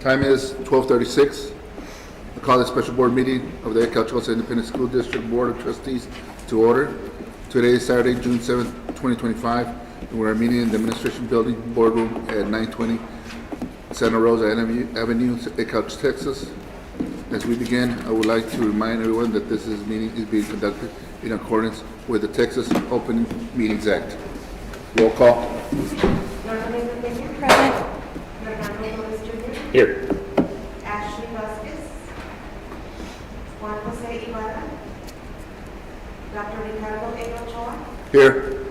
Time is 12:36. I call the special board meeting of the Calchicos Independent School District Board of Trustees to order. Today is Saturday, June 7th, 2025, and we're meeting in the Administration Building Boardroom at 920 Santa Rosa Avenue, Calch, Texas. As we begin, I would like to remind everyone that this meeting is being conducted in accordance with the Texas Open Meetings Act. Roll call. Present. Fernando Lewis Jr., Here. Ashley Vasquez, Juan Jose Ibarra, Dr. Ricardo A. Ochoa, Here.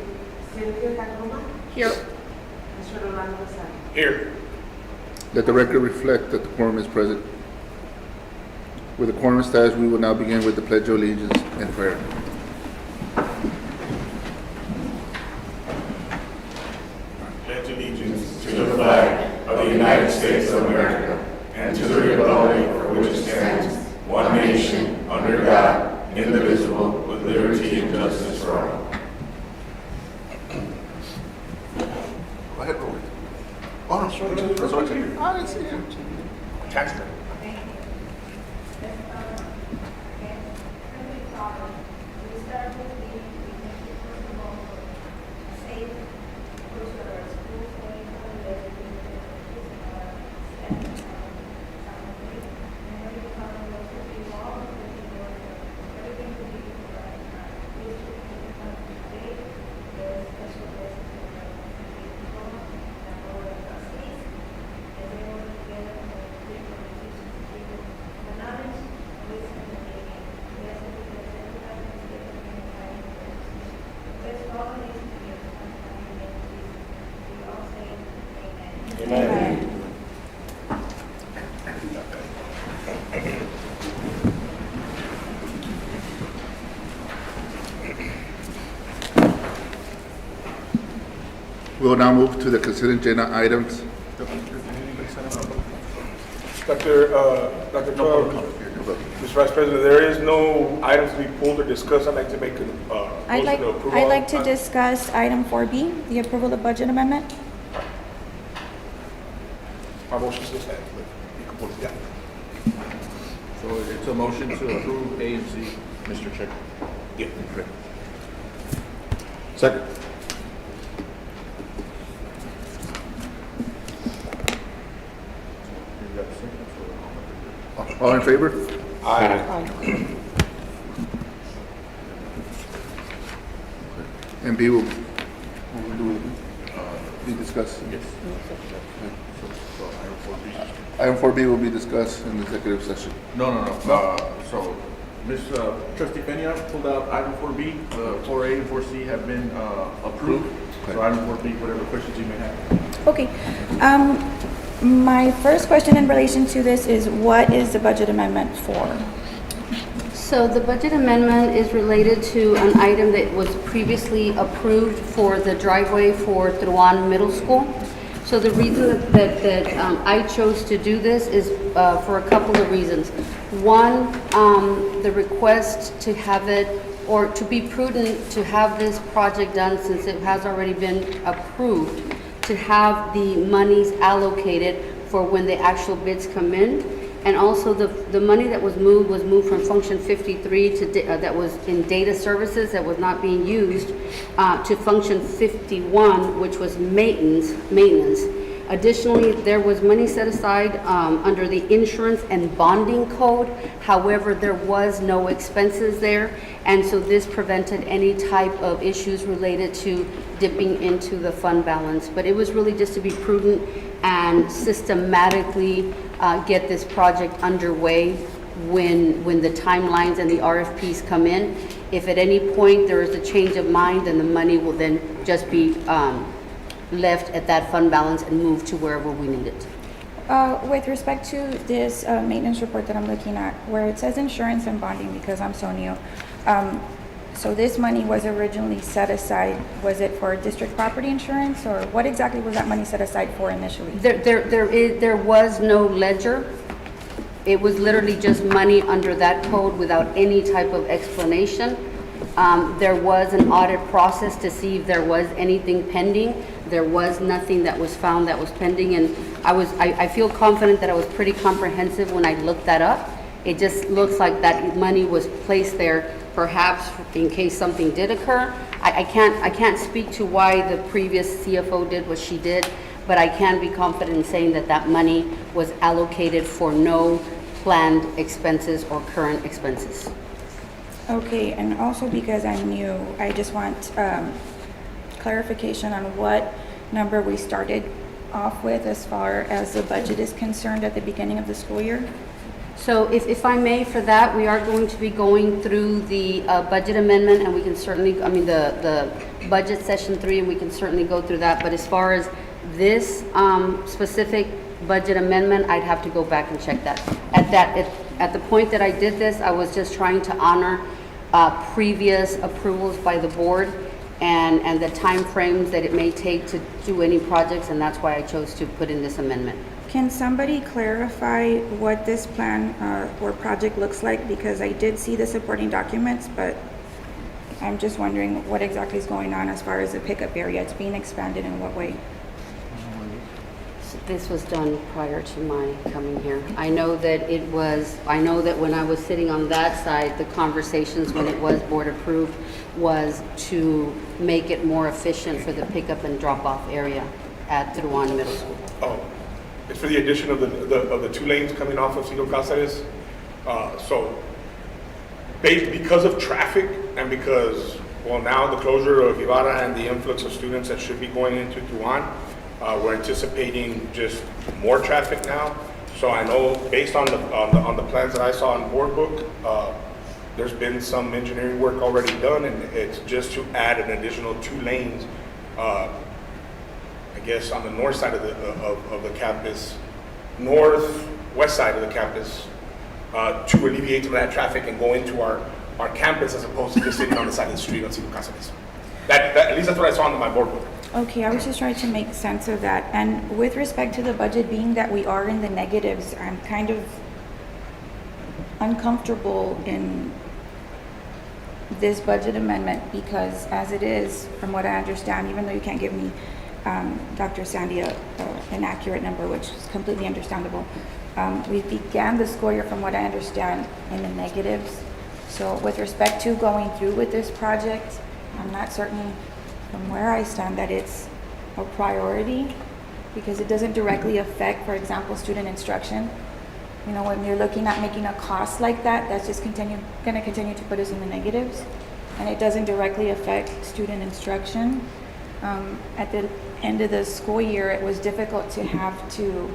Silvio Caluma, Here. Mr. Rolando Lozano. Here. Let the record reflect that the quorum is present. With the quorum established, we will now begin with the Pledge of Allegiance and prayer. Pledge allegiance to the flag of the United States of America and to the republic for which it stands, one nation, under God, indivisible, with liberty and justice for all. Go ahead, Robert. Oh, no, sure. I didn't see him. Taxter. We will now move to the consent agenda items. Dr. Cobb, Mr. Vice President, there is no items to be pulled or discussed. I'd like to make a motion to approve. I'd like to discuss item 4B, the approval of budget amendment. My motion still stands, but you can pull it down. So it's a motion to approve A and C, Mr. Chair. Yeah. Second. All in favor? And B will be discussed. Yes. Item 4B will be discussed in the executive session. No. So, Ms. Trustee Peña pulled out item 4B, 4A and 4C have been approved. Okay. So item 4B, whatever questions you may have. Okay. My first question in relation to this is, what is the budget amendment for? So the budget amendment is related to an item that was previously approved for the driveway for Truan Middle School. So the reason that I chose to do this is for a couple of reasons. One, the request to have it, or to be prudent to have this project done since it has already been approved, to have the monies allocated for when the actual bids come in. And also the money that was moved from function 53 to that was in data services that was not being used to function 51, which was maintenance. Additionally, there was money set aside under the insurance and bonding code. However, there was no expenses there, and so this prevented any type of issues related to dipping into the fund balance. But it was really just to be prudent and systematically get this project underway when the timelines and the RFPs come in. If at any point there is a change of mind, then the money will then just be left at that fund balance and moved to wherever we need it. With respect to this maintenance report that I'm looking at, where it says insurance and bonding, because I'm so new, so this money was originally set aside, was it for district property insurance, or what exactly was that money set aside for initially? There was no ledger. It was literally just money under that code without any type of explanation. There was an audit process to see if there was anything pending. There was nothing that was found that was pending, and I feel confident that I was pretty comprehensive when I looked that up. It just looks like that money was placed there perhaps in case something did occur. I can't speak to why the previous CFO did what she did, but I can be confident in saying that that money was allocated for no planned expenses or current expenses. Okay, and also because I'm new, I just want clarification on what number we started off with as far as the budget is concerned at the beginning of the school year. So if I may, for that, we are going to be going through the budget amendment, and we can certainly, I mean, the budget session 3, and we can certainly go through that. But as far as this specific budget amendment, I'd have to go back and check that. At the point that I did this, I was just trying to honor previous approvals by the board and the timeframes that it may take to do any projects, and that's why I chose to put in this amendment. Can somebody clarify what this plan or project looks like? Because I did see the supporting documents, but I'm just wondering what exactly is going on as far as the pickup area. It's being expanded in what way? This was done prior to my coming here. I know that when I was sitting on that side, the conversations when it was board approved was to make it more efficient for the pickup and drop off area at Truan Middle School. Oh, it's for the addition of the 2 lanes coming off of Cito Cáceres. So because of traffic and because, well, now the closure of Ibarra and the influx of students that should be going into Truan, we're anticipating just more traffic now. So I know based on the plans that I saw in board book, there's been some engineering work already done, and it's just to add an additional 2 lanes, I guess on the north side of the campus, northwest side of the campus, to alleviate some of that traffic and go into our campus as opposed to just sitting on the side of the street on Cito Cáceres. That at least that's what I saw in my board book. Okay, I was just trying to make sense of that. And with respect to the budget, being that we are in the negatives, I'm kind of uncomfortable in this budget amendment because as it is, from what I understand, even though you can't give me, Dr. Sandy, an accurate number, which is completely understandable, we began the school year, from what I understand, in the negatives. So with respect to going through with this project, I'm not certain from where I stand that it's a priority because it doesn't directly affect, for example, student instruction. You know, when you're looking at making a cost like that, that's just going to continue to put us in the negatives, and it doesn't directly affect student instruction. At the end of the school year, it was difficult to have to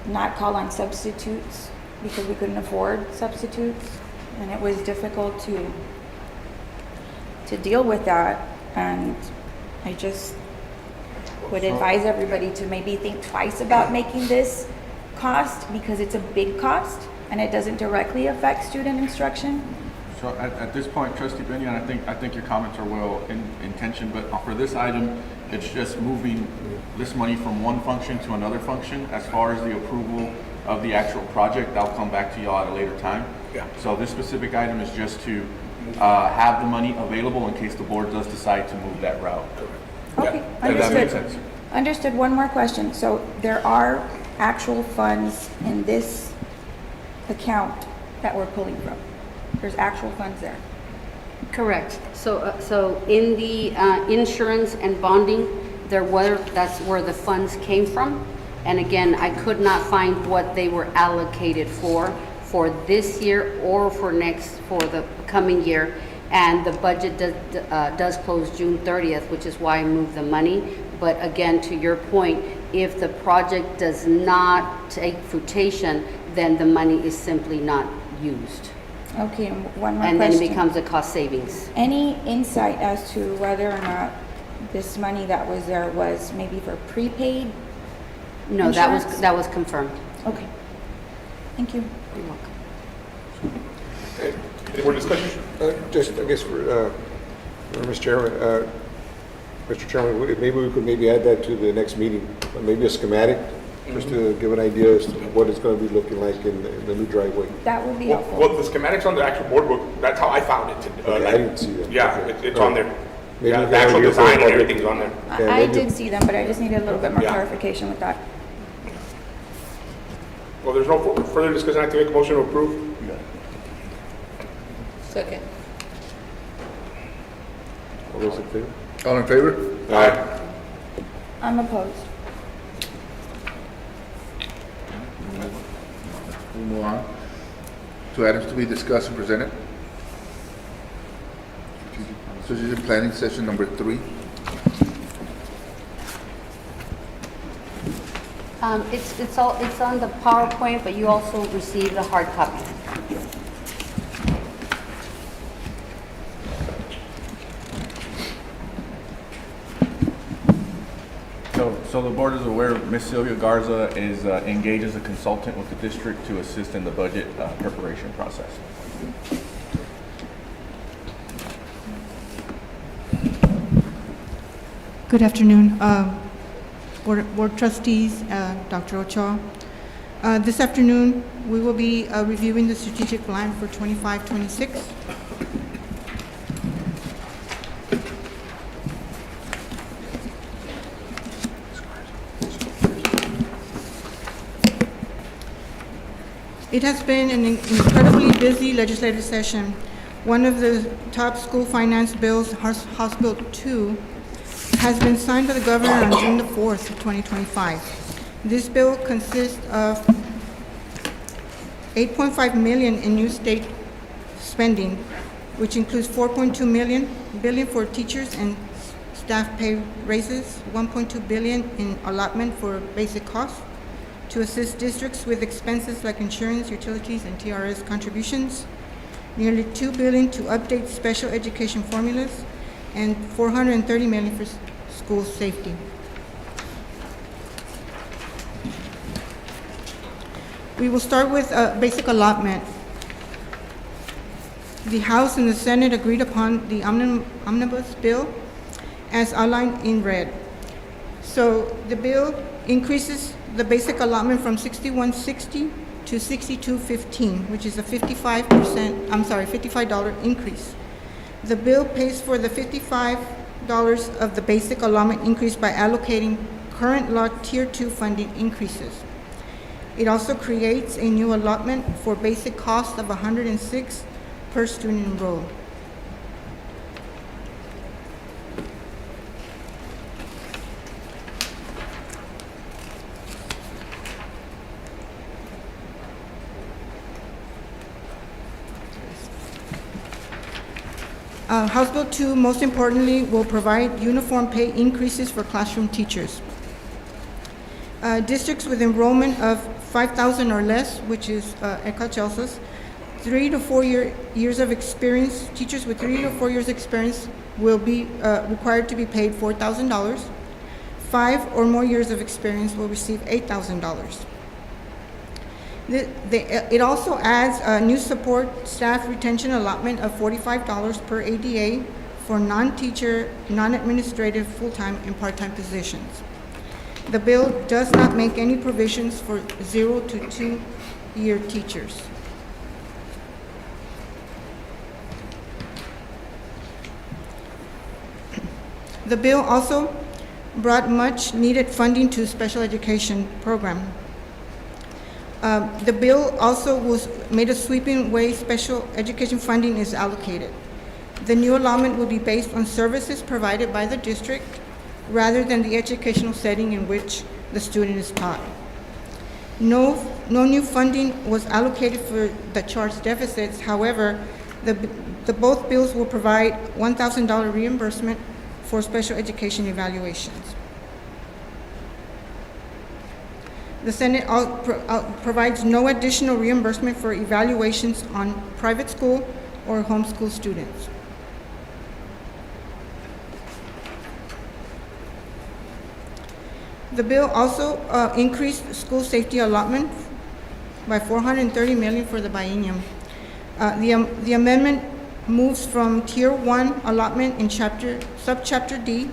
not call on substitutes because we couldn't afford substitutes, and it was difficult to deal with that. And I just would advise everybody to maybe think twice about making this cost because it's a big cost and it doesn't directly affect student instruction. So at this point, Trustee Benyon, I think your comments are well intentioned, but for this item, it's just moving this money from one function to another function. As far as the approval of the actual project, I'll come back to y'all at a later time. Yeah. So this specific item is just to have the money available in case the board does decide to move that route. Okay, Does that make understood. sense? Understood. One more question. So there are actual funds in this account that we're pulling from. There's actual funds there. Correct. So in the insurance and bonding, that's where the funds came from. And again, I could not find what they were allocated for this year or for the coming year. And the budget does close June 30th, which is why I moved the money. But again, to your point, if the project does not take fruition, then the money is simply not used. Okay, and one more And question. then it becomes a cost savings. Any insight as to whether or not this money that was there was maybe for prepaid? No, Insurance? that was confirmed. Okay. Thank you. You're welcome. Okay. Any more discussion? Just, I guess, for Mr. Chairman, Mr. Chairman, maybe we could add that to the next meeting, maybe a schematic, just to give an idea as to what it's going to be looking like in the new driveway. That would be Well, helpful. the schematics on the actual board book, that's how I found it. Okay, I didn't see that. Yeah, Okay. it's on there. maybe Yeah, we the can have actual you for design and public- everything's on there. Yeah, I maybe- did see them, but I just needed a little bit more Yeah. clarification with that. Well, there's no further discussion. I have to make a motion to approve. Second. All those in favor? All in favor? Aye. I'm opposed. We'll move on to items to be discussed and presented. Strategic planning session number 3. It's on the PowerPoint, but you also received a hard copy. So the board is aware, Ms. Sylvia Garza is engaged as a consultant with the district to assist in the budget preparation process. Good afternoon, Board Trustees, Dr. Ochoa. This afternoon, we will be reviewing the strategic plan for 25-26. It has been an incredibly busy legislative session. One of the top school finance bills, House Bill 2, has been signed by the governor on June the 4th of 2025. This bill consists of $8.5 million in new state spending, which includes $4.2 billion for teachers and staff pay raises, $1.2 billion in allotment for basic costs to assist districts with expenses like insurance, utilities, and TRS contributions, nearly $2 billion to update special education formulas, and $430 million for school safety. We will start with basic allotment. The House and the Senate agreed upon the omnibus bill as outlined in red. So the bill increases the basic allotment from $61.60 to $62.15, which is a $55 increase. The bill pays for the $55 of the basic allotment increase by allocating current law Tier 2 funding increases. It also creates a new allotment for basic cost of $106 per student enrolled. House Bill 2, most importantly, will provide uniform pay increases for classroom teachers. Districts with enrollment of 5,000 or less, which is ECA-CHELSA's, 3 to 4 years of experience, teachers with 3 to 4 years experience will be required to be paid $4,000. 5 or more years of experience will receive $8,000. It also adds a new support staff retention allotment of $45 per ADA for non-teacher, non-administrative, full-time, and part-time positions. The bill does not make any provisions for 0 to 2-year teachers. The bill also brought much-needed funding to special education program. The bill also made a sweeping way special education funding is allocated. The new allotment will be based on services provided by the district rather than the educational setting in which the student is taught. No new funding was allocated for the charge deficits. However, both bills will provide $1,000 reimbursement for special education evaluations. The Senate provides no additional reimbursement for evaluations on private school or homeschool students. The bill also increased school safety allotment by $430 million for the biennium. The amendment moves from Tier 1 allotment in subchapter D,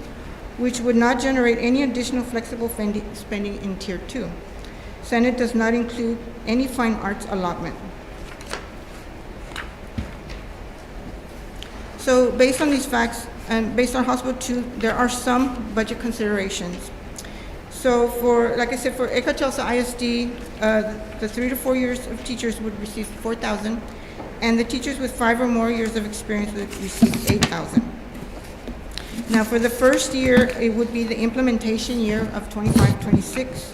which would not generate any additional flexible spending in Tier 2. Senate does not include any fine arts allotment. So based on these facts, And based on House Bill 2, there are some budget considerations. So for, like I said, for Eka Chelsea ISD, the 3 to 4 years of teachers would receive $4,000, and the teachers with 5 or more years of experience would receive $8,000. Now, for the first year, it would be the implementation year of 25-26,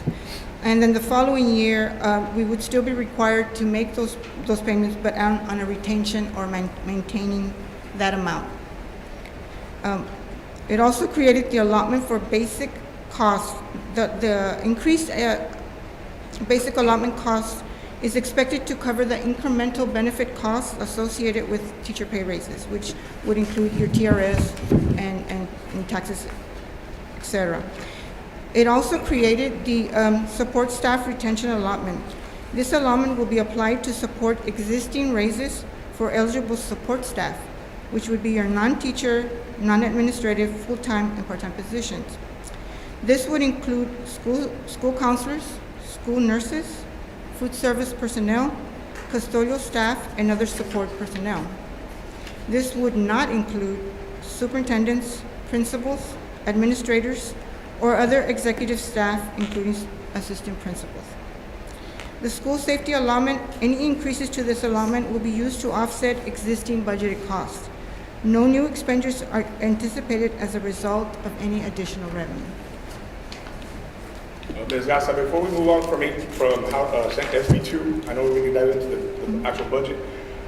and then the following year, we would still be required to make those payments, but on a retention or maintaining that amount. It also created the allotment for basic costs. The increased basic allotment cost is expected to cover the incremental benefit costs associated with teacher pay raises, which would include your TRS and taxes, etc. It also created the support staff retention allotment. This allotment will be applied to support existing raises for eligible support staff, which would be your non-teacher, non-administrative, full-time, and part-time positions. This would include school counselors, school nurses, food service personnel, custodial staff, and other support personnel. This would not include superintendents, principals, administrators, or other executive staff, including assistant principals. The school safety allotment, any increases to this allotment will be used to offset existing budgeted costs. No new expenditures are anticipated as a result of any additional revenue. Ms. Gasa, before we move on from SB2, I know we can dive into the actual budget.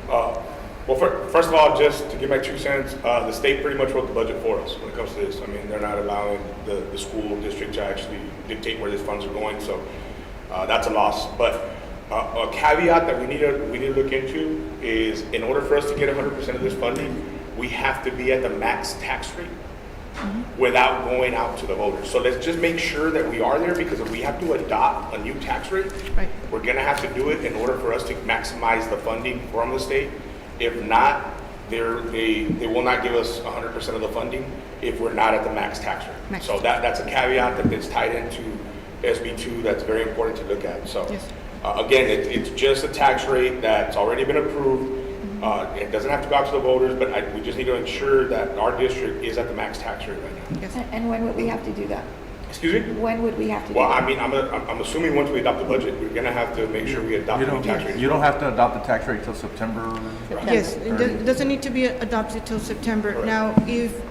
Well, first of all, just to give my 2 cents, the state pretty much wrote the budget for us when it comes to this. I mean, they're not allowing the school district to actually dictate where these funds are going, so that's a loss. But a caveat that we need to look into is, in order for us to get 100% of this funding, we have to be at the max tax rate without going out to the voters. So let's just make sure that we are there, because if we have to adopt a new tax rate, Right. we're gonna have to do it in order for us to maximize the funding from the state. If not, they will not give us 100% of the funding if we're not at the max tax rate. Max. So that's a caveat that is tied into SB2 that's very important to look at. So Yes. again, it's just a tax rate that's already been approved. It doesn't have to go out to the voters, but we just need to ensure that our district is at the max tax rate right now. Yes. And when would we have to do that? Excuse me? When would we have to do Well, that? I mean, I'm assuming once we adopt the budget, we're gonna have to make sure we adopt You the new tax rate. don't have to adopt the tax rate till September. Yes, it doesn't need to be adopted till September. Correct. Now, if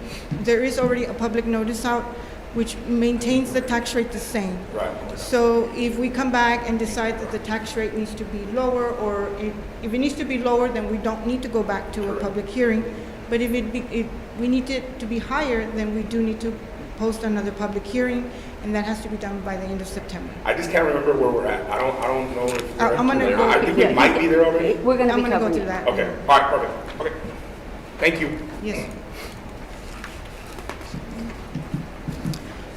there is already a public notice out which maintains the tax rate the same. Right. So if we come back and decide that the tax rate needs to be lower, or if it needs to be lower, then we don't need to go back to a public hearing. But if we need it to be higher, then we do need to post another public hearing, and that has to be done by the end of September. I just can't remember where we're at. I don't know if we're I'm gonna there. go- I think we might be there already. We're gonna I'm be gonna go covering through it. that. Okay, all right, perfect. Okay. Thank you. Yes.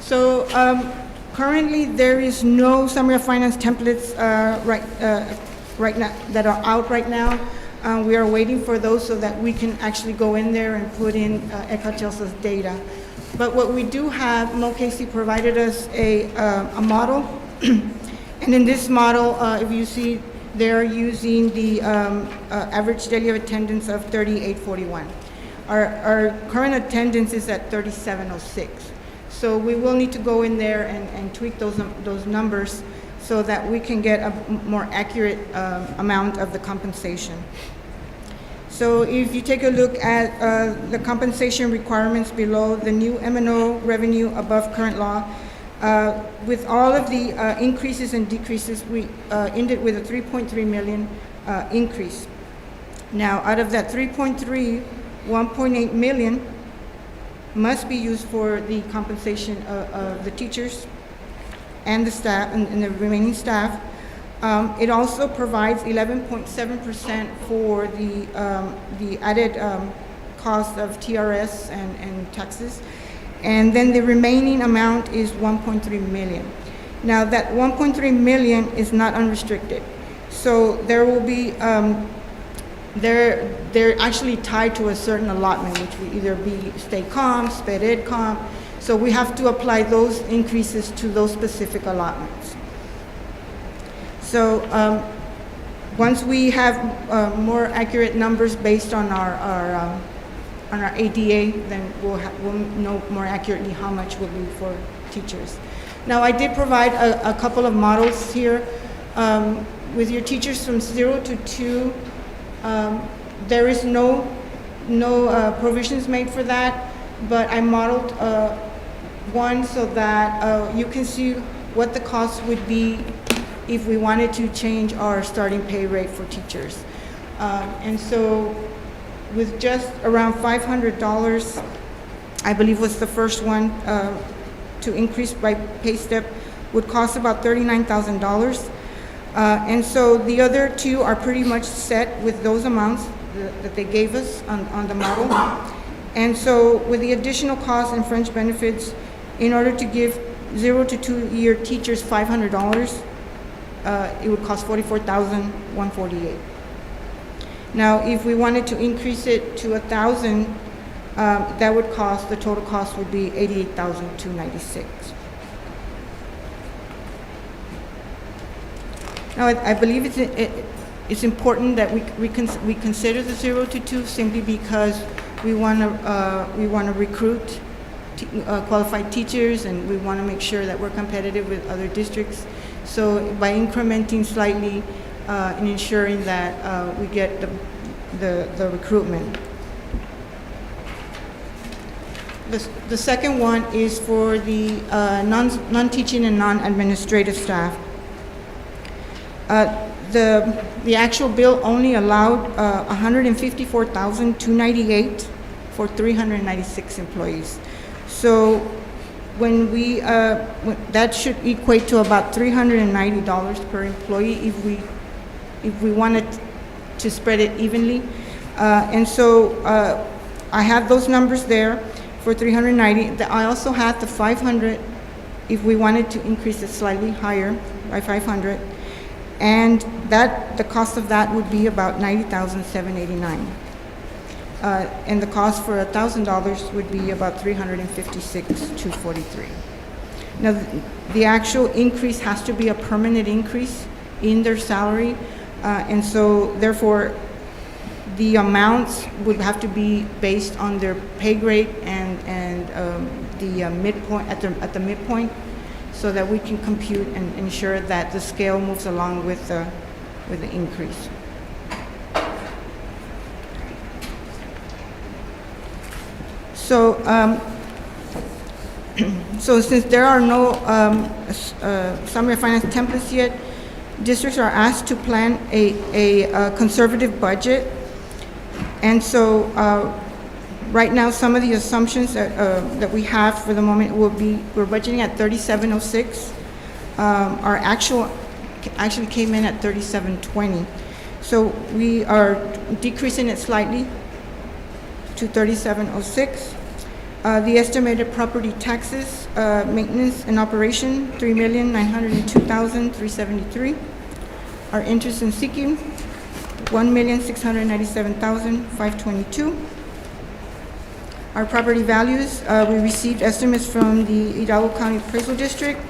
So currently, there is no summary of finance templates right now that are out right now. We are waiting for those so that we can actually go in there and put in Eka Chelsea's data. But what we do have, Mo Casey provided us a model, and in this model, if you see, they're using the average daily attendance of 3841. Our current attendance is at 3706. So we will need to go in there and tweak those numbers so that we can get a more accurate amount of the compensation. So if you take a look at the compensation requirements below, the new M&O revenue above current law, with all of the increases and decreases, we ended with a 3.3 million increase. Now, out of that 3.3, 1.8 million must be used for the compensation of the teachers and the staff and the remaining staff. It also provides 11.7% for the added cost of TRS and taxes. And then the remaining amount is 1.3 million. Now that 1.3 million is not unrestricted. So there will be, they're actually tied to a certain allotment, which would either be state comp, sped ed comp. So we have to apply those increases to those specific allotments. So once we have more accurate numbers based on our on our ADA, then we'll know more accurately how much will be for teachers. Now, I did provide a couple of models here. With your teachers from 0 to 2, there is no provisions made for that, but I modeled one so that you can see what the cost would be if we wanted to change our starting pay rate for teachers. And so with just around $500, I believe was the first one to increase by pay step, would cost about $39,000. And so the other two are pretty much set with those amounts that they gave us on the model. And so with the additional costs and fringe benefits, in order to give 0 to 2 year teachers $500, it would cost $44,148. Now, if we wanted to increase it to 1,000, that would cost, the total cost would be $88,296. Now, I believe it's important that we consider the 0 to 2 simply because we want to recruit qualified teachers, and we want to make sure that we're competitive with other districts. So by incrementing slightly and ensuring that we get the recruitment. The second one is for the non-teaching and non-administrative staff. The actual bill only allowed $154,298 for 396 employees. So when we that should equate to about $390 per employee if we wanted to spread it evenly. And so I have those numbers there for 390. I also had the 500 if we wanted to increase it slightly higher by 500. And the cost of that would be about $90,789. And the cost for $1,000 would be about $356,243. Now, the actual increase has to be a permanent increase in their salary, and so therefore, the amounts would have to be based on their pay grade and the midpoint at the midpoint, so that we can compute and ensure that the scale moves along with the increase. So, so since there are no summary of finance templates yet, districts are asked to plan a conservative budget. And so, right now, some of the assumptions that we have for the moment will be, we're budgeting at 3706. Our actual actually came in at 3720. So we are decreasing it slightly to 3706. The estimated property taxes, maintenance and operation, $3,902,373. Our interest in seeking, $1,697,522. Our property values, we received estimates from the Hidalgo County Appraisal District.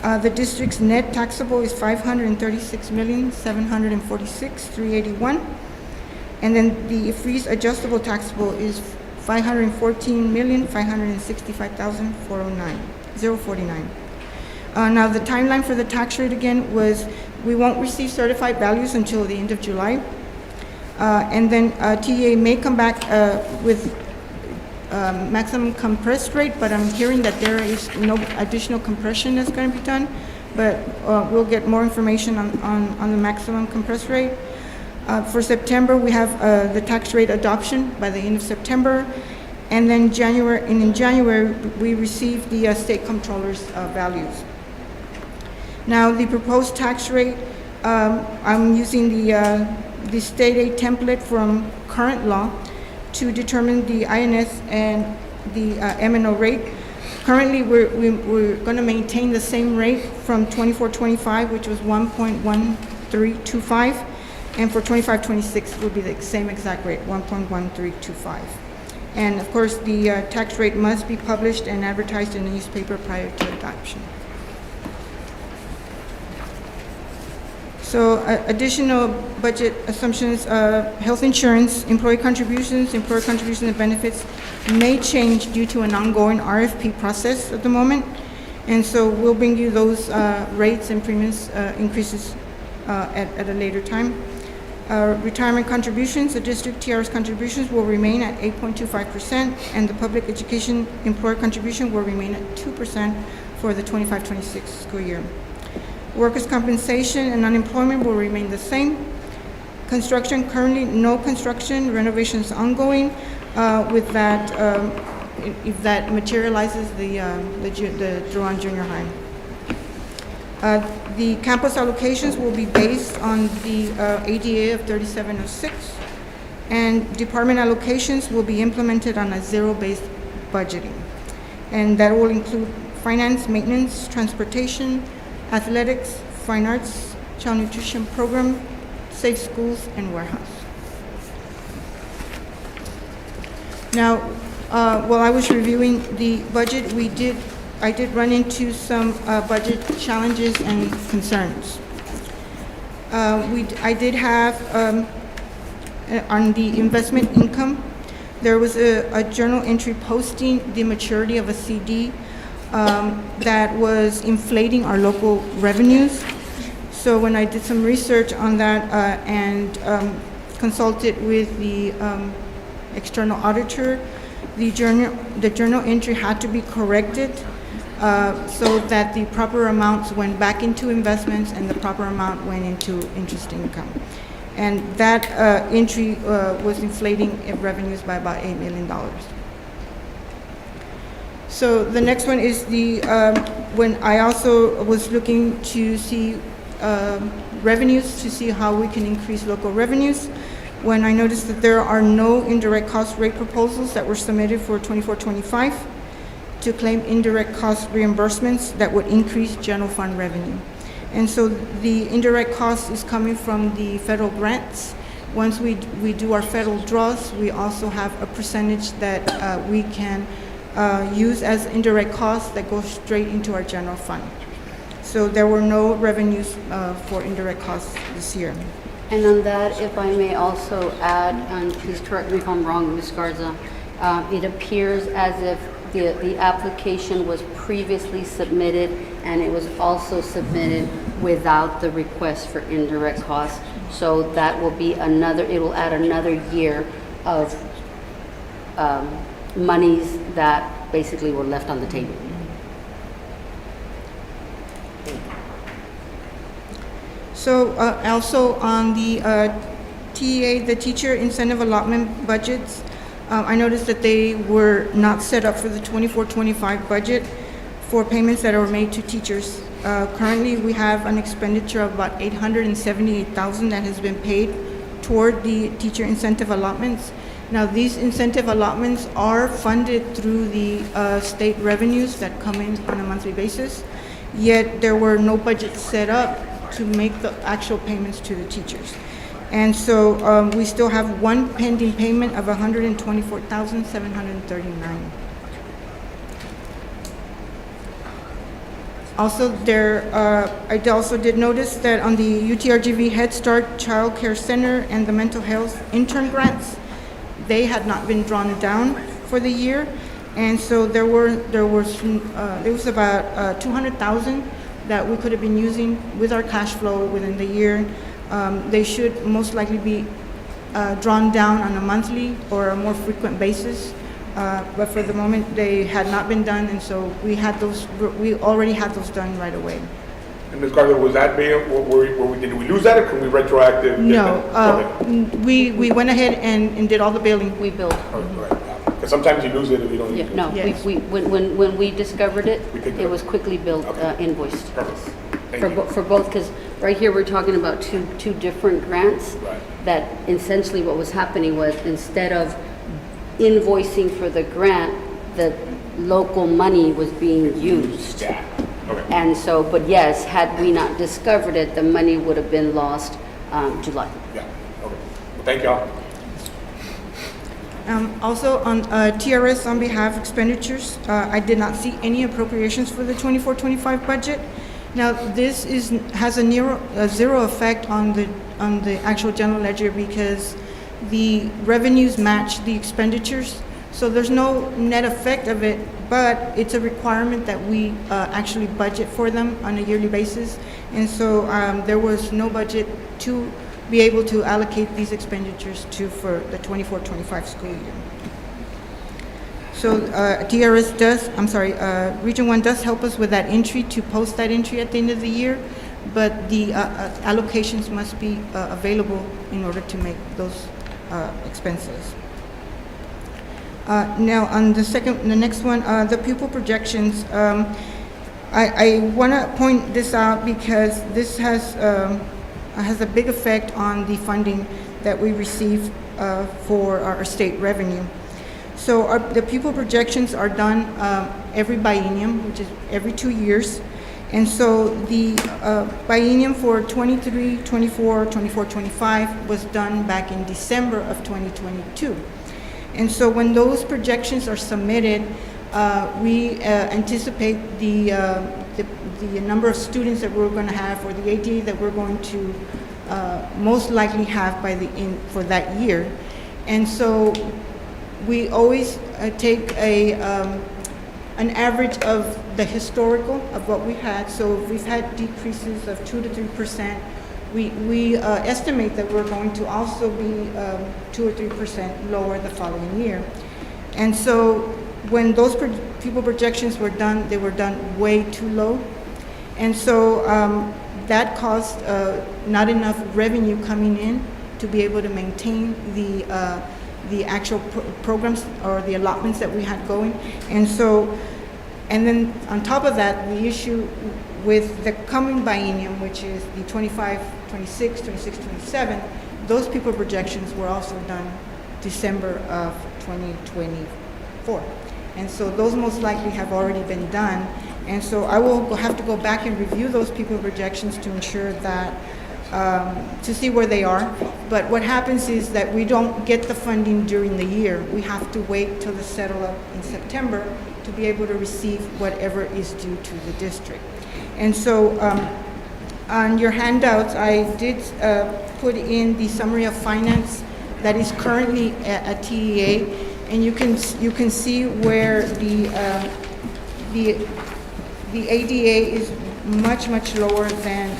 The district's net taxable is $536,746,381. And then the freeze adjustable taxable is $514,565,049. Now, the timeline for the tax rate again was, we won't receive certified values until the end of July. And then TEA may come back with maximum compressed rate, but I'm hearing that there is no additional compression that's going to be done, but we'll get more information on the maximum compressed rate. For September, we have the tax rate adoption by the end of September, and then in January, we receive the state comptroller's values. Now, the proposed tax rate, I'm using the state aid template from current law to determine the INS and the M&O rate. Currently, we're going to maintain the same rate from 24-25, which was 1.1325, and for 25-26 will be the same exact rate, 1.1325. And of course, the tax rate must be published and advertised in the newspaper prior to adoption. So additional budget assumptions, health insurance, employee contributions and benefits may change due to an ongoing RFP process at the moment. And so we'll bring you those rates and premiums increases at a later time. Retirement contributions, the district TRS contributions will remain at 8.25%, and the public education employer contribution will remain at 2% for the 25-26 school year. Workers' compensation and unemployment will remain the same. Construction, currently no construction, renovations ongoing. With that, if that materializes, the Druan Junior High. The campus allocations will be based on the ADA of 3706, and department allocations will be implemented on a zero-based budgeting. And that will include finance, maintenance, transportation, athletics, fine arts, child nutrition program, safe schools, and warehouse. Now, while I was reviewing the budget, I did run into some budget challenges and concerns. I did have, on the investment income, there was a journal entry posting the maturity of a CD that was inflating our local revenues. So when I did some research on that and consulted with the external auditor, the journal entry had to be corrected so that the proper amounts went back into investments and the proper amount went into interest income. And that entry was inflating revenues by about $8 million. So the next one is the, when I also was looking to see revenues, to see how we can increase local revenues, when I noticed that there are no indirect cost rate proposals that were submitted for 24-25 to claim indirect cost reimbursements that would increase general fund revenue. And so the indirect cost is coming from the federal grants. Once we do our federal draws, we also have a percentage that we can use as indirect costs that go straight into our general fund. So there were no revenues for indirect costs this year. And on that, if I may also add, and please correct me if I'm wrong, Ms. Garza, it appears as if the application was previously submitted and it was also submitted without the request for indirect costs. So that will be another, it will add another year of monies that basically were left on the table. So also on the TEA, the teacher incentive allotment budgets, I noticed that they were not set up for the 24-25 budget for payments that are made to teachers. Currently, we have an expenditure of about $878,000 that has been paid toward the teacher incentive allotments. Now, these incentive allotments are funded through the state revenues that come in on a monthly basis, yet there were no budgets set up to make the actual payments to the teachers. And so we still have one pending payment of $124,739. Also, I also did notice that on the UTRGV Head Start Child Care Center and the mental health intern grants, they had not been drawn down for the year, and so there was about $200,000 that we could have been using with our cash flow within the year. They should most likely be drawn down on a monthly or a more frequent basis. But for the moment, they had not been done, and so we already had those done right away. And Ms. Garza, was that being, did we lose that, or can we retroactive? No, we went ahead and did all the billing. We billed. Because sometimes you lose it if you don't. Yeah, no, Yes. when we discovered it, We picked it it up. was quickly billed, invoiced. Perfect. Thank you. For both, because right here, we're talking about two different grants. Right. That essentially what was happening was, instead of invoicing for the grant, the local money was being used. Yeah, okay. And so, but yes, had we not discovered it, the money would have been lost July. Yeah, okay. Well, thank y'all. Also on TRS on behalf expenditures, I did not see any appropriations for the 24-25 budget. Now, this has a zero effect on the actual general ledger because the revenues match the expenditures. So there's no net effect of it, but it's a requirement that we actually budget for them on a yearly basis. And so there was no budget to be able to allocate these expenditures for the 24-25 school year. So Region 1 does help us with that entry to post that entry at the end of the year, but the allocations must be available in order to make those expenses. Now, on the next one, the pupil projections. I want to point this out because this has a big effect on the funding that we receive for our state revenue. So the pupil projections are done every biennium, which is every 2 years. And so the biennium for 23, 24, 24, 25 was done back in December of 2022. And so when those projections are submitted, we anticipate the number of students that we're going to have, or the ADA that we're going to most likely have for that year. And so we always take an average of the historical of what we had. So if we've had decreases of 2 to 3%, we estimate that we're going to also be 2 or 3% lower the following year. And so when those pupil projections were done, they were done way too low. And so that caused not enough revenue coming in to be able to maintain the actual programs or the allotments that we had going. And then on top of that, the issue with the coming biennium, which is the 25, 26, 26, 27, those pupil projections were also done December of 2024. And so those most likely have already been done. And so I will have to go back and review those pupil projections to ensure that, to see where they are. But what happens is that we don't get the funding during the year. We have to wait till the settle up in September to be able to receive whatever is due to the district. And so on your handouts, I did put in the summary of finance that is currently at TEA, and you can see where the ADA is much lower than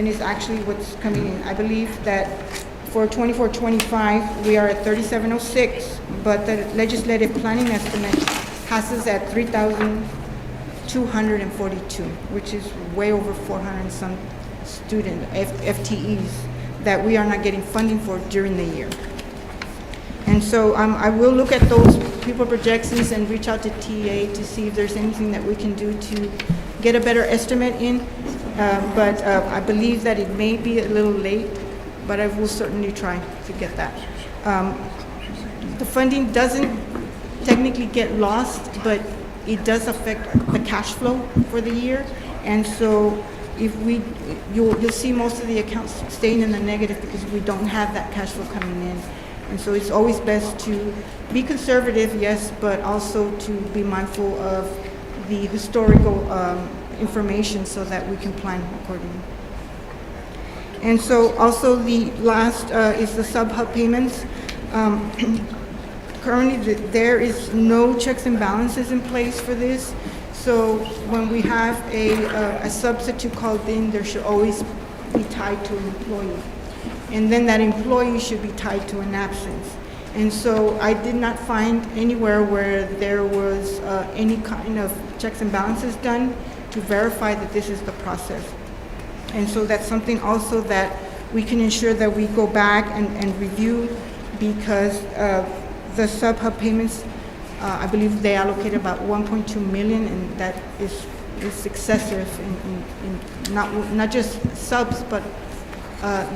is actually what's coming in. I believe that for 24-25 we are at 3706, but the legislative planning estimate has us at 3,242, which is way over 400 and some student FTEs that we are not getting funding for during the year. And so I will look at those pupil projections and reach out to TA to see if there's anything that we can do to get a better estimate in. But I believe that it may be a little late, but I will certainly try to get that. The funding doesn't technically get lost, but it does affect the cash flow for the year. And so you'll see most of the accounts staying in the negative because we don't have that cash flow coming in. And so it's always best to be conservative, yes, but also to be mindful of the historical information so that we can plan accordingly. And so also the last is the sub-hub payments. Currently, there is no checks and balances in place for this. So when we have a substitute called in, there should always be tied to an employee. And then that employee should be tied to an absence. And so I did not find anywhere where there was any kind of checks and balances done to verify that this is the process. And so that's something also that we can ensure that we go back and review, because the sub-hub payments, I believe they allocate about 1.2 million, and that is excessive in not just subs, but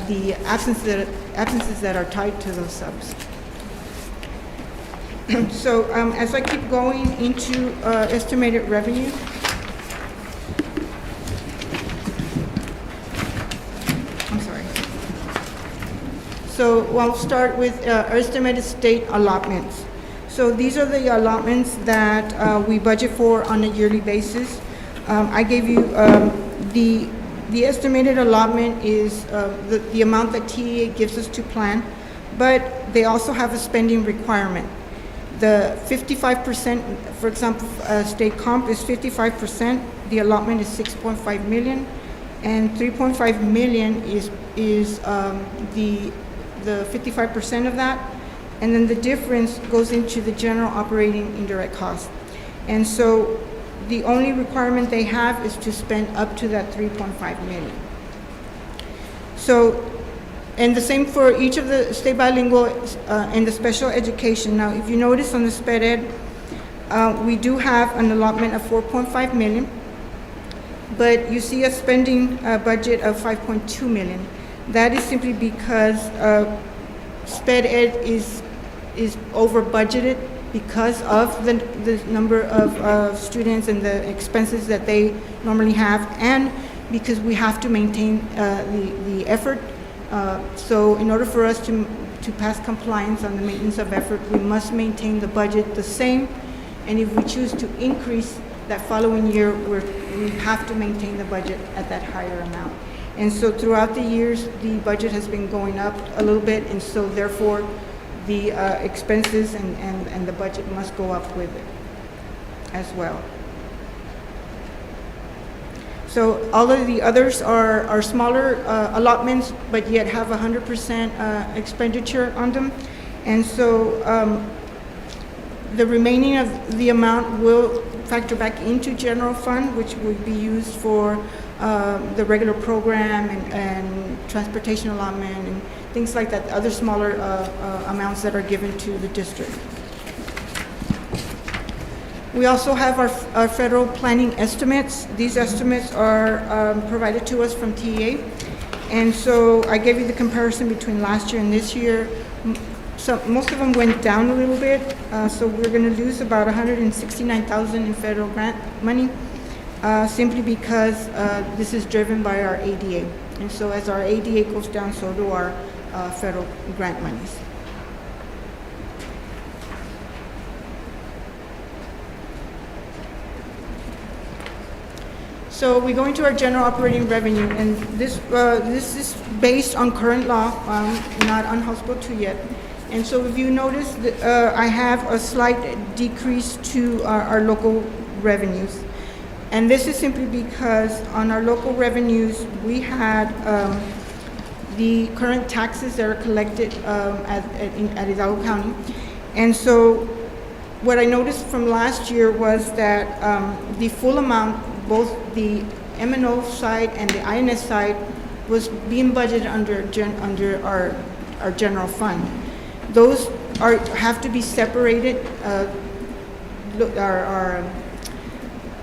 the absences that are tied to those subs. So as I keep going into estimated revenue, so I'll start with estimated state allotments. So these are the allotments that we budget for on a yearly basis. I gave you the estimated allotment is the amount that TEA gives us to plan, but they also have a spending requirement. The 55%, for example, state comp is 55%, the allotment is 6.5 million, and 3.5 million is the 55% of that, and then the difference goes into the general operating indirect cost. And so the only requirement they have is to spend up to that 3.5 million. So, and the same for each of the state bilingual and the special education. Now, if you notice on the sped ed, we do have an allotment of 4.5 million, but you see a spending budget of 5.2 million. That is simply because sped ed is over budgeted because of the number of students and the expenses that they normally have, and because we have to maintain the effort. So in order for us to pass compliance on the maintenance of effort, we must maintain the budget the same. And if we choose to increase that following year, we have to maintain the budget at that higher amount. And so throughout the years, the budget has been going up a little bit, and so therefore the expenses and the budget must go up with it as well. So all of the others are smaller allotments, but yet have 100% expenditure on them. And so the remaining of the amount will factor back into general fund, which will be used for the regular program and transportation allotment and things like that, other smaller amounts that are given to the district. We also have our federal planning estimates. These estimates are provided to us from TEA. And so I gave you the comparison between last year and this year. So most of them went down a little bit. So we're going to lose about $169,000 in federal grant money, simply because this is driven by our ADA. And so as our ADA goes down, so do our federal grant monies. So we go into our general operating revenue, and this is based on current law, not on House Bill 2 yet. And so if you notice, I have a slight decrease to our local revenues. And this is simply because on our local revenues, we had the current taxes that are collected at Hidalgo County. And so what I noticed from last year was that the full amount, both the M&O side and the INS side, was being budgeted under our general fund. Those have to be separated.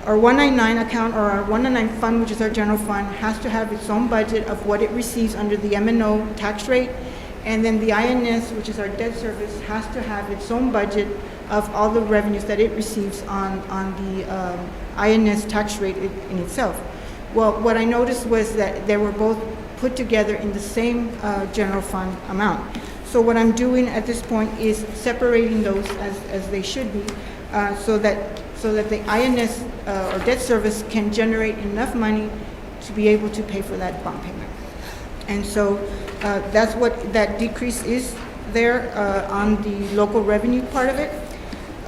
Our 199 account, or our 199 fund, which is our general fund, has to have its own budget of what it receives under the M&O tax rate. And then the INS, which is our debt service, has to have its own budget of all the revenues that it receives on the INS tax rate in itself. Well, what I noticed was that they were both put together in the same general fund amount. So what I'm doing at this point is separating those as they should be, so that the INS or debt service can generate enough money to be able to pay for that bond payment. And so that's what that decrease is there on the local revenue part of it.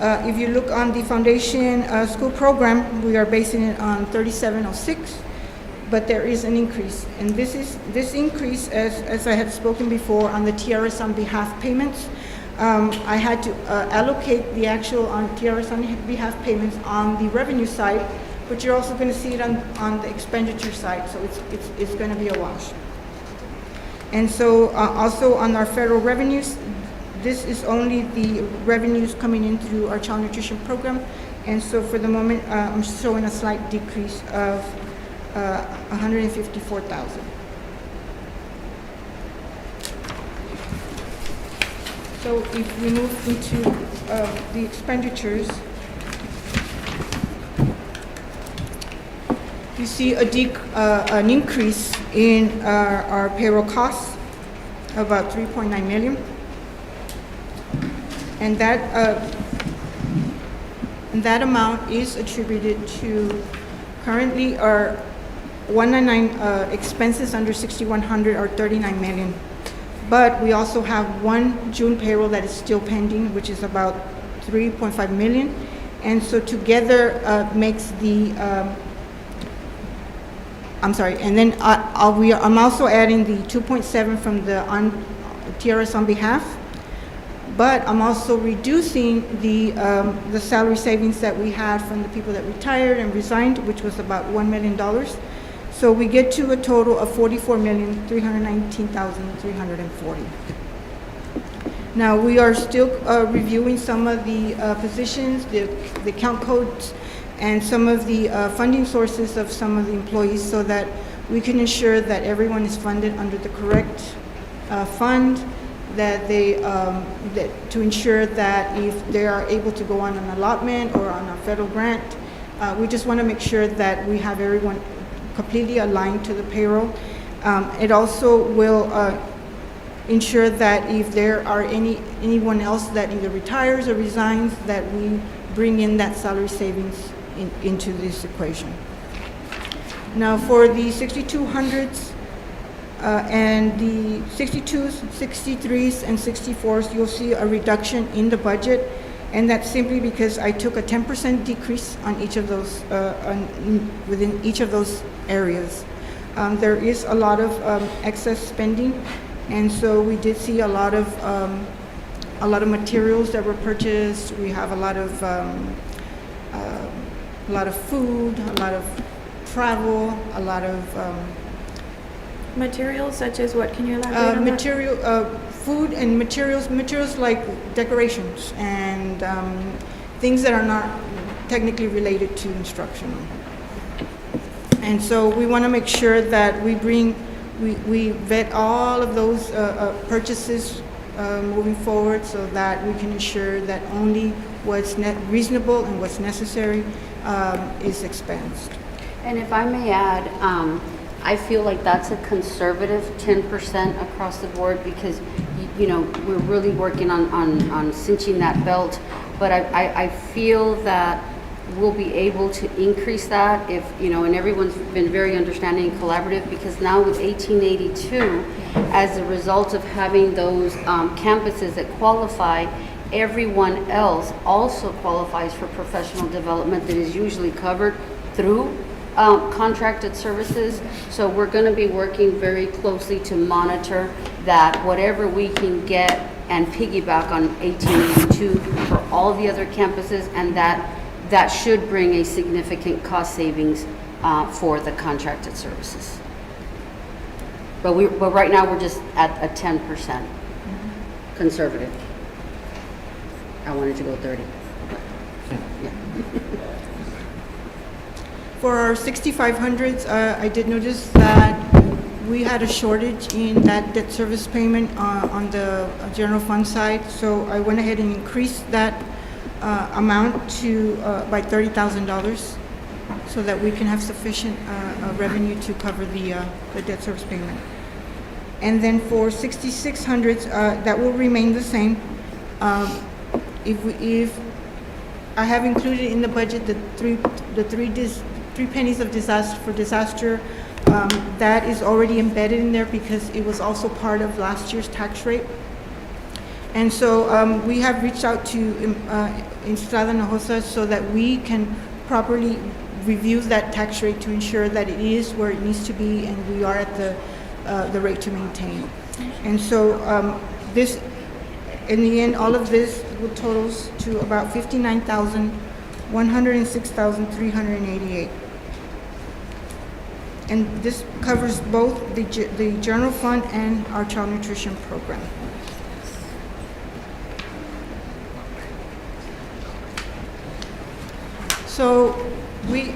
If you look on the foundation school program, we are basing it on 3706, but there is an increase. And this increase, as I had spoken before, on the TRS on behalf payments. I had to allocate the actual on TRS on behalf payments on the revenue side, but you're also going to see it on the expenditure side, so it's going to be a wash. And so also on our federal revenues, this is only the revenues coming in through our child nutrition program. And so for the moment, I'm showing a slight decrease of $154,000. So if we move into the expenditures, you see an increase in our payroll costs, about 3.9 million. And that amount is attributed to Currently, our 199 expenses under 6100 are 39 million. But we also have one June payroll that is still pending, which is about 3.5 million. And so together makes the, I'm sorry, and then I'm also adding the 2.7 from the TRS on behalf. But I'm also reducing the salary savings that we had from the people that retired and resigned, which was about $1 million. So we get to a total of $44,319,340. Now, we are still reviewing some of the positions, the count codes, and some of the funding sources of some of the employees so that we can ensure that everyone is funded under the correct fund, that to ensure that if they are able to go on an allotment or on a federal grant, we just want to make sure that we have everyone completely aligned to the payroll. It also will ensure that if there are anyone else that either retires or resigns, that we bring in that salary savings into this equation. Now, for the 6200s and the 62s, 63s, and 64s, you'll see a reduction in the budget, and that's simply because I took a 10% decrease on each of those, within each of those areas. There is a lot of excess spending, and so we did see a lot of materials that were purchased. We have a lot of food, a lot of travel, a lot of Materials such as what? Can you elaborate on that? Food and materials like decorations and things that are not technically related to instructional. And so we want to make sure that we vet all of those purchases moving forward so that we can ensure that only what's reasonable and what's necessary is expensed. And if I may add, I feel like that's a conservative 10% across the board because, you know, we're really working on cinching that belt. But I feel that we'll be able to increase that if, you know, and everyone's been very understanding and collaborative because now with 1882, as a result of having those campuses that qualify, everyone else also qualifies for professional development that is usually covered through contracted services. So we're going to be working very closely to monitor that whatever we can get and piggyback on 1882 for all the other campuses, and that should bring a significant cost savings for the contracted services. But right now we're just at a 10% conservative. I wanted to go 30. Yeah. For our 6500s, I did notice that we had a shortage in that debt service payment on the general fund side, so I went ahead and increased that amount to by $30,000 so that we can have sufficient revenue to cover the debt service payment. And then for 6600s, that will remain the same. If I have included in the budget the three pennies of disaster, that is already embedded in there because it was also part of last year's tax rate. And so we have reached out to Estrada Hinojosa so that we can properly review that tax rate to ensure that it is where it needs to be and we are at the rate to maintain. And so this, in the end, all of this will totals to about $59,106,388. And this covers both the general fund and our child nutrition program. So we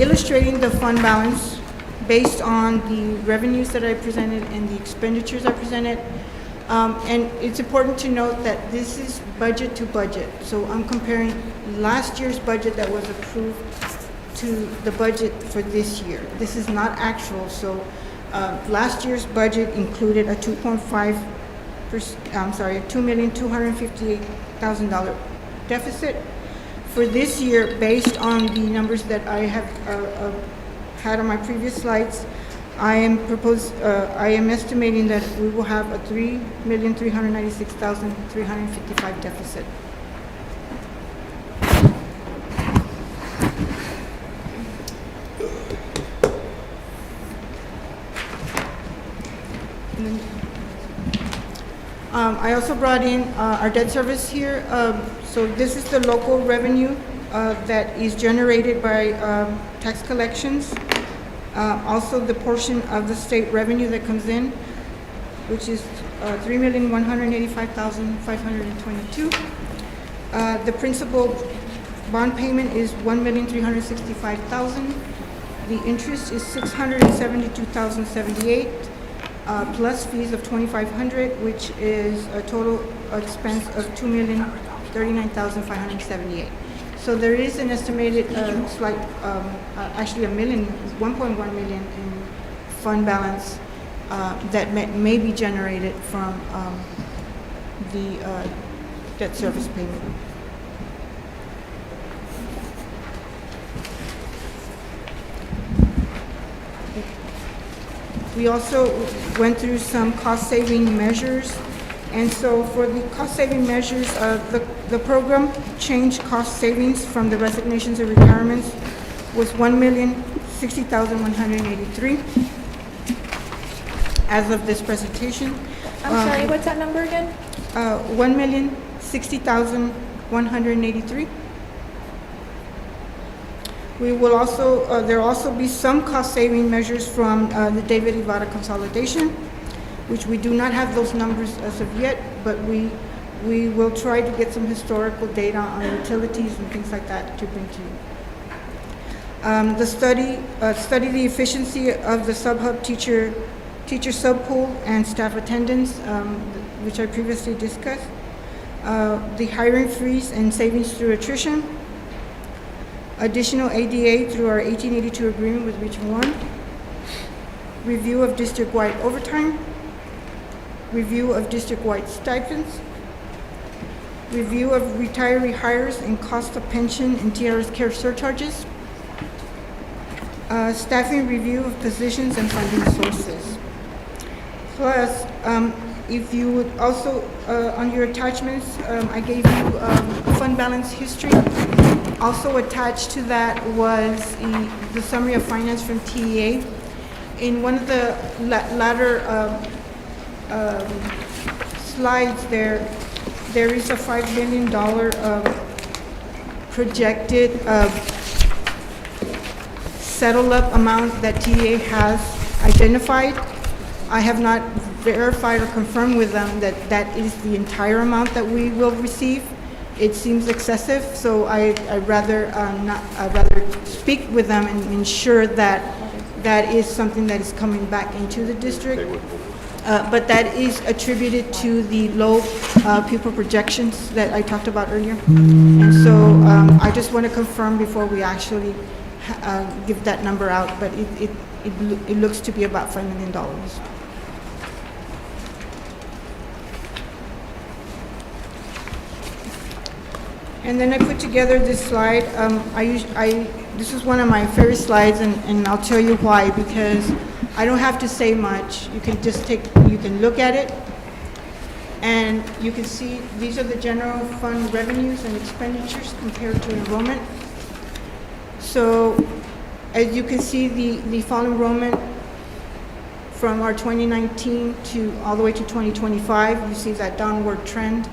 illustrating the fund balance based on the revenues that I presented and the expenditures I presented. And it's important to note that this is budget to budget. So I'm comparing last year's budget that was approved to the budget for this year. This is not actual. So last year's budget included a $2,258,000 deficit. For this year, based on the numbers that I have had on my previous slides, I am estimating that we will have a $3,396,355 deficit. And then, I also brought in our debt service here. So this is the local revenue that is generated by tax collections. Also the portion of the state revenue that comes in, which is $3,185,522. The principal bond payment is $1,365,000. The interest is $672,078, plus fees of $2,500, which is a total expense of $2,039,578. So there is an estimated slight, actually $1.1 million in fund balance that may be generated from the debt service payment. We also went through some cost-saving measures. And so for the cost-saving measures, the program change cost savings from the resignations and retirements was $1,060,183 as of this presentation. I'm sorry, what's that number again? $1,060,183. We will also, there'll also be some cost-saving measures from the David Ibarra consolidation, which we do not have those numbers as of yet, but we will try to get some historical data on utilities and things like that to bring to you. The study the efficiency of the sub-hub teacher sub-pool and staff attendance, which I previously discussed. The hiring freeze and savings through attrition. Additional ADA through our 1882 agreement with Region 1. Review of district-wide overtime. Review of district-wide stipends. Review of retiree hires and cost of pension and TRS care surcharges. Staffing review of positions and funding sources. Plus, if you would also, on your attachments, I gave you fund balance history. Also attached to that was the summary of finance from TEA. In one of the latter slides there is a $5 million projected settle up amount that TEA has identified. I have not verified or confirmed with them that that is the entire amount that we will receive. It seems excessive, so I'd rather speak with them and ensure that that is something that is coming back into the district. But that is attributed to the low pupil projections that I talked about earlier. And so I just want to confirm before we actually give that number out, but it looks to be about $5 million. And then I put together this slide. This is one of my favorite slides, and I'll tell you why, because I don't have to say much. You can just you can look at it, and you can see these are the general fund revenues and expenditures compared to enrollment. So as you can see, the fall enrollment from our 2019 to all the way to 2025, you see that downward trend.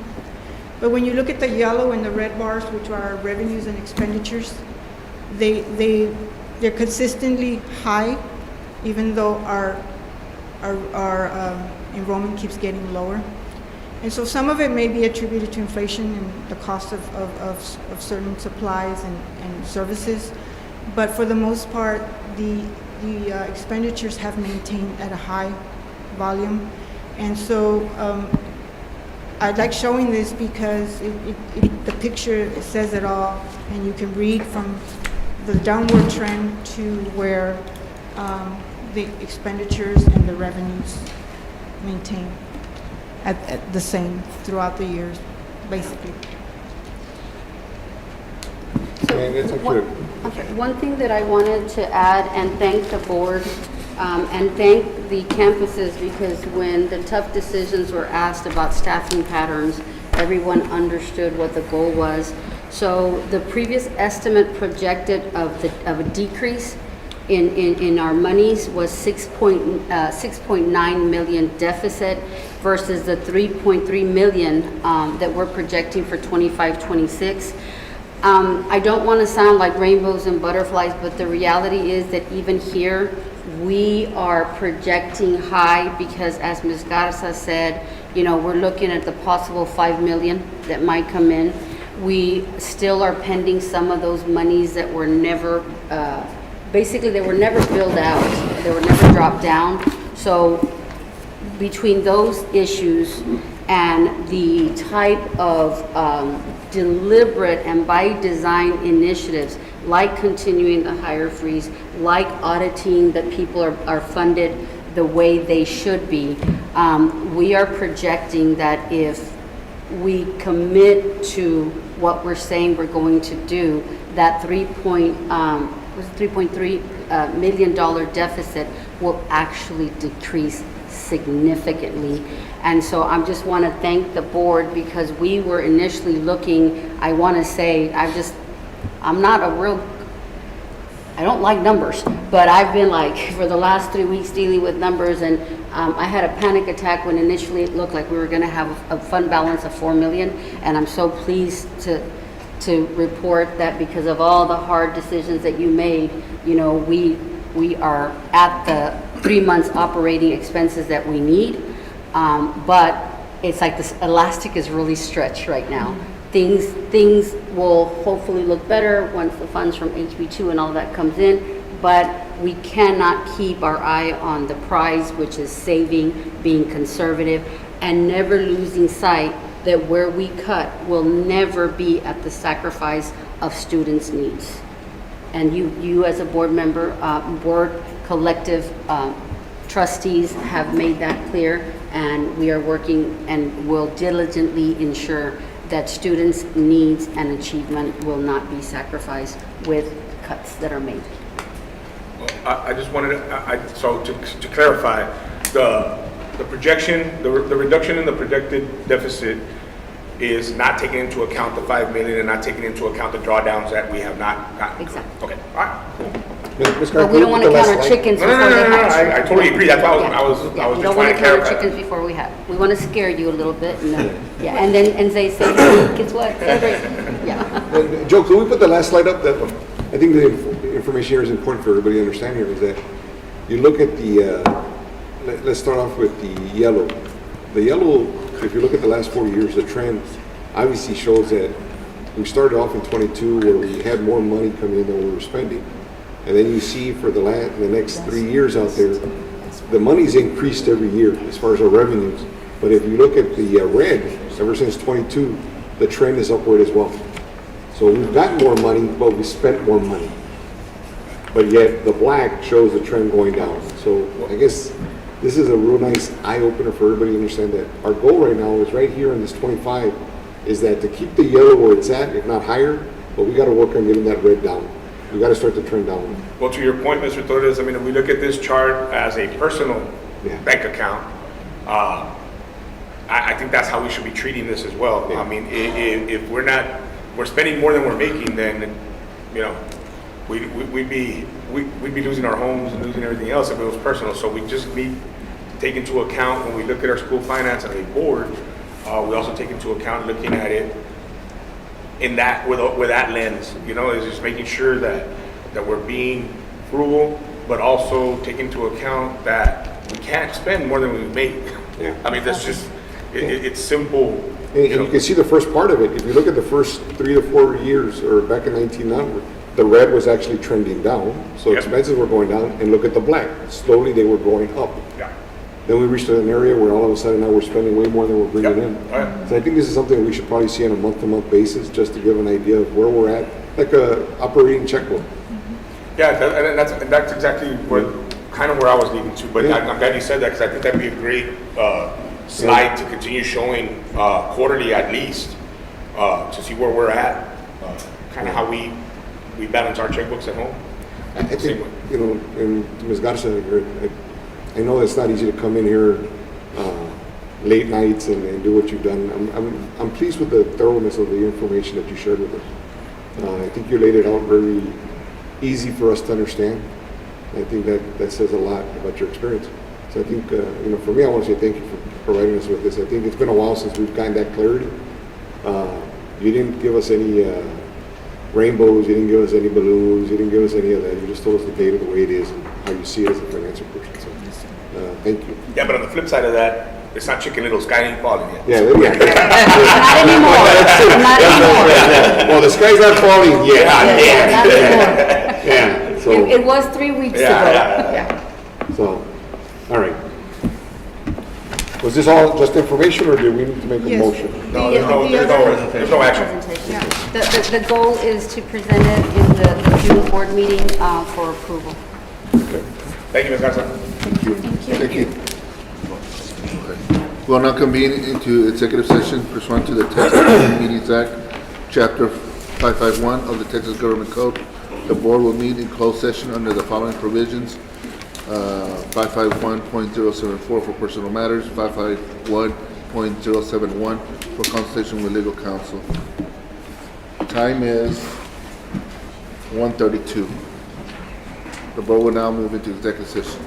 But when you look at the yellow and the red bars, which are our revenues and expenditures, they're consistently high, even though our enrollment keeps getting lower. And so some of it may be attributed to inflation and the cost of certain supplies and services. But for the most part, the expenditures have maintained at a high volume. And so I like showing this because the picture says it all, and you can read from the downward trend to where the expenditures and the revenues maintain at the same throughout the years, basically. man, it's One- actually, I'm sorry, one thing that I wanted to add and thank the board and thank the campuses, because when the tough decisions were asked about staffing patterns, everyone understood what the goal was. So the previous estimate projected of a decrease in our monies was 6.9 million deficit versus the 3.3 million that we're projecting for 25-26. I don't want to sound like rainbows and butterflies, but the reality is that even here, we are projecting high because, as Ms. Garza said, you know, we're looking at the possible 5 million that might come in. We still are pending some of those monies that were never, basically they were never billed out, they were never dropped down. So between those issues and the type of deliberate and by design initiatives, like continuing the hire freeze, like auditing that people are funded the way they should be, we are projecting that if we commit to what we're saying we're going to do, that $3.3 million deficit will actually decrease significantly. And so I just want to thank the board, because we were initially looking, I want to say, I'm not a real, I don't like numbers, but I've been like, for the last 3 weeks dealing with numbers, and I had a panic attack when initially it looked like we were going to have a fund balance of 4 million, and I'm so pleased to report that because of all the hard decisions that you made, you know, we are at the 3 months operating expenses that we need, but it's like this elastic is really stretched right now. Things will hopefully look better once the funds from HB2 and all that comes in, but we cannot keep our eye on the prize, which is saving, being conservative, and never losing sight that where we cut will never be at the sacrifice of students' needs. And you as a board member, board collective trustees have made that clear, and we are working and will diligently ensure that students' needs and achievement will not be sacrificed with cuts that are made. I just wanted so to clarify, the projection, the reduction in the projected deficit is not taking into account the 5 million and not taking into account the drawdowns that we have not gotten. Exactly. Okay, all right, cool. Ms. But we don't want to count our chickens No, before they hatch. I totally agree. That's why I was We just don't trying want to to count our clarify. chickens before we have. We want to scare you a little bit, and and then say, guess what? Celebrate. Yeah. Joe, can we put the last slide up? That I think the information here is important for everybody to understand here, is that you look at the, let's start off with the yellow. The yellow, if you look at the last 4 years, the trend obviously shows that we started off in 22 where we had more money coming in than we were spending. And then you see for the next 3 years out there, the money's increased every year as far as our revenues. But if you look at the red, ever since 22, the trend is upward as well. So we've gotten more money, but we spent more money. But yet the black shows the trend going down. So I guess this is a real nice eye-opener for everybody to understand that our goal right now is right here in this 25, is that to keep the yellow where it's at, if not higher, but we got to work on getting that red down. We got to start the trend down. Well, to your point, Mr. Torres, I mean, if we look at this chart as a personal bank account, I think that's how we should be treating this as well. Yeah. I mean, if we're spending more than we're making, then, you know, we'd be losing our homes and losing everything else if it was personal. So we just need to take into account when we look at our school finance as a board, we also take into account looking at it in that with that lens, you know, is just making sure that we're being frugal, but also take into account that we can't spend more than we make. Yeah. I mean, that's just it's simple. And you can see the first part of it. If you look at the first 3 to 4 years, or back in 19, the red was actually trending down. So Yep. expenses were going down, and look at the black. Slowly they were going up. Yeah. Then we reached an area where all of a sudden now we're spending way more than we're bringing Yep. in. All right. So I think this is something we should probably see on a month-to-month basis, just to give an idea of where we're at, like a operating checkbook. Yeah, and that's exactly where I was leading to. But Yeah. I'm glad you said that, because I think that'd be a great slide to continue showing quarterly at least, to see where we're at, kind of how we we balance our checkbooks at home. I think, Same way. you know, and to Ms. Garza, I know it's not easy to come in here late nights and do what you've done. I'm pleased with the thoroughness of the information that you shared with us. I think you laid it out very easy for us to understand. I think that says a lot about your experience. So I think, you know, for me, I want to say thank you for providing us with this. I think it's been a while since we've gotten that clarity. You didn't give us any rainbows, you didn't give us any balloons, you didn't give us any of that. You just told us the data the way it is and how you see it as a financial person. So, thank you. Yeah, but on the flip side of that, it's not Chicken Little, sky ain't falling yet. Yeah, Not anymore. Not anymore. well, the sky's not falling yet. Not anymore. Yeah, so, It was 3 weeks ago. Yeah. so, all right. Was this all just information, or did we need to make a Yes. motion? No, The there's no action. Presentation. The goal is to present it in the June board meeting for approval. Thank you, Ms. Garza. Thank you. We'll now convene into executive session pursuant to the Texas Open Meetings Act, Chapter 551 of the Texas Government Code. The board will meet in closed session under the following provisions: 551.074 for personal matters, 551.071 for consultation with legal counsel. Time is 1:32. The board will now move into executive session.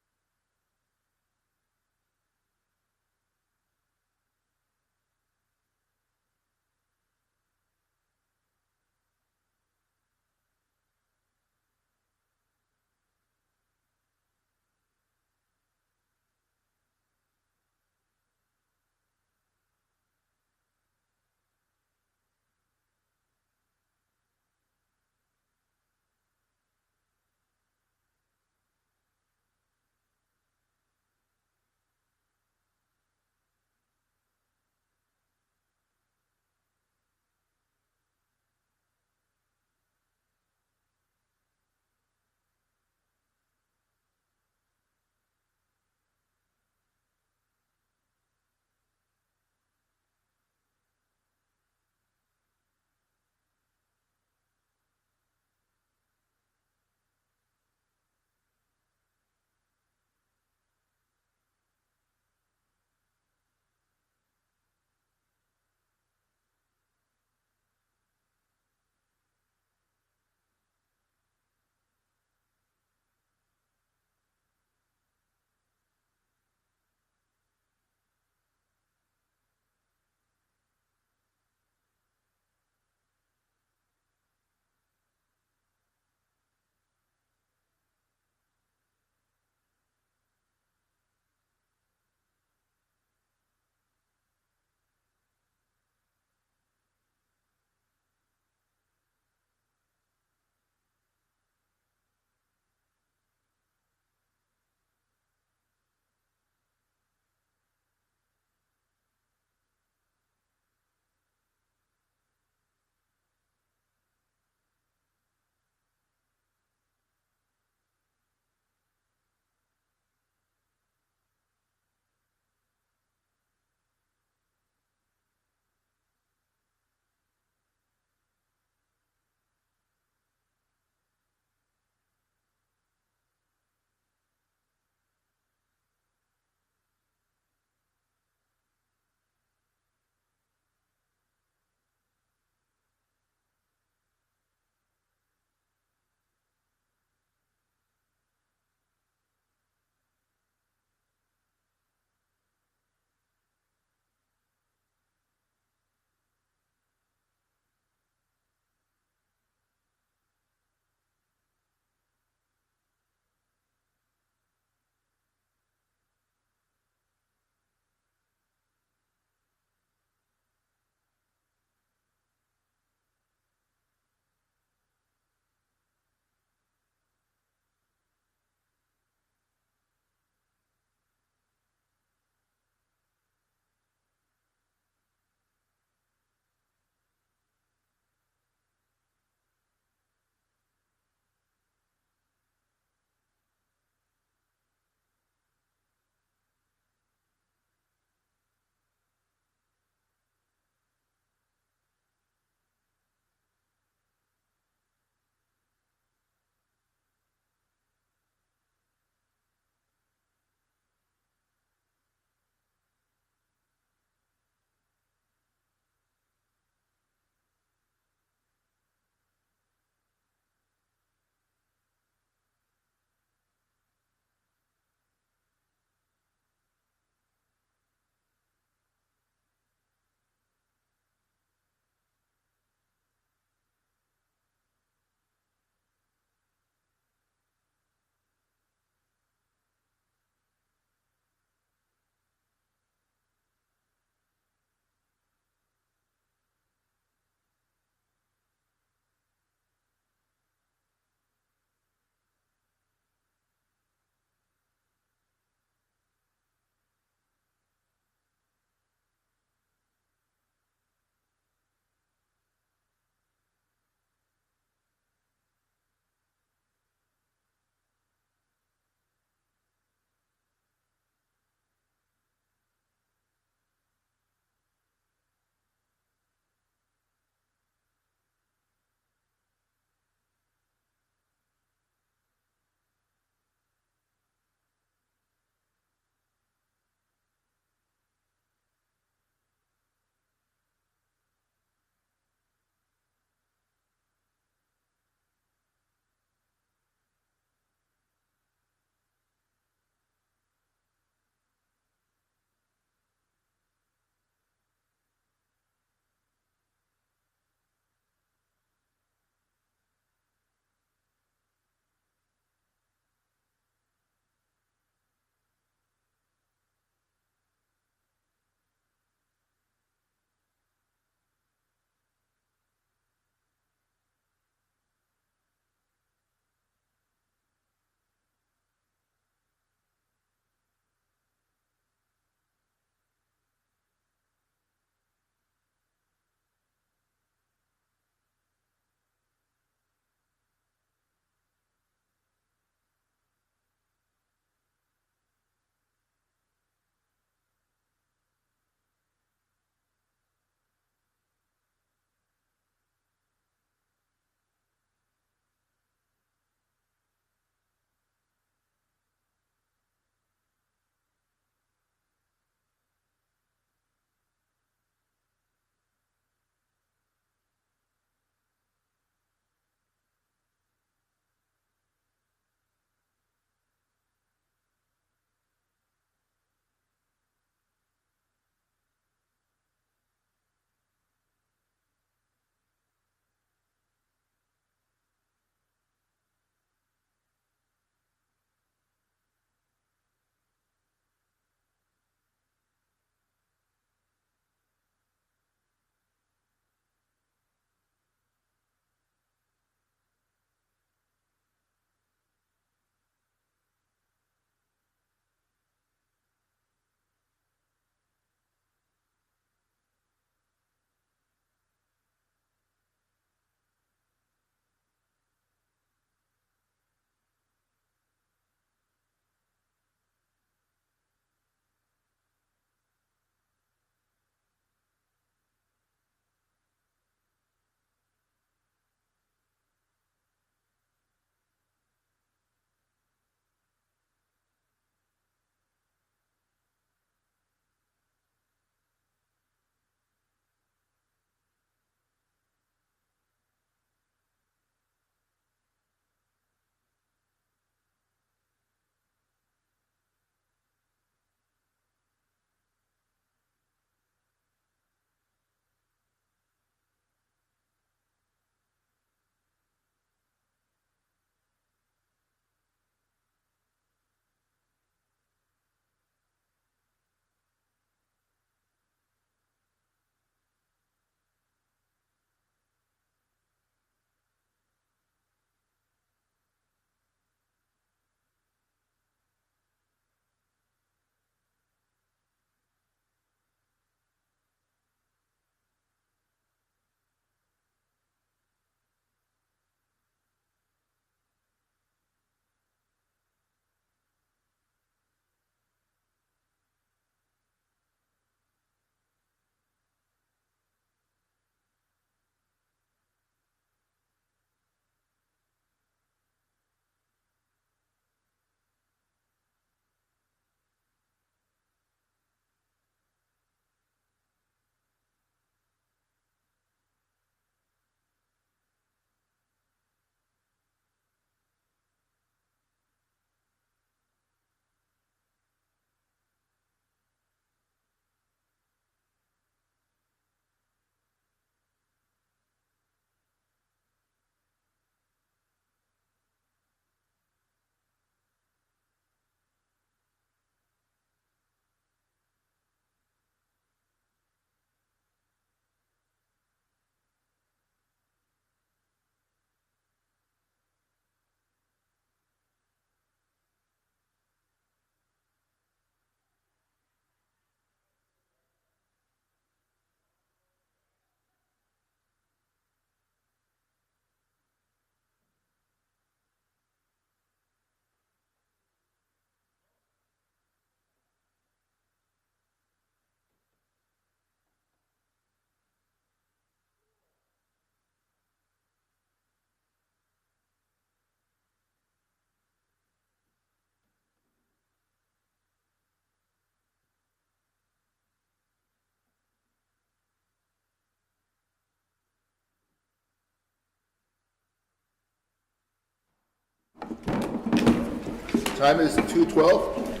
Time is 2:12.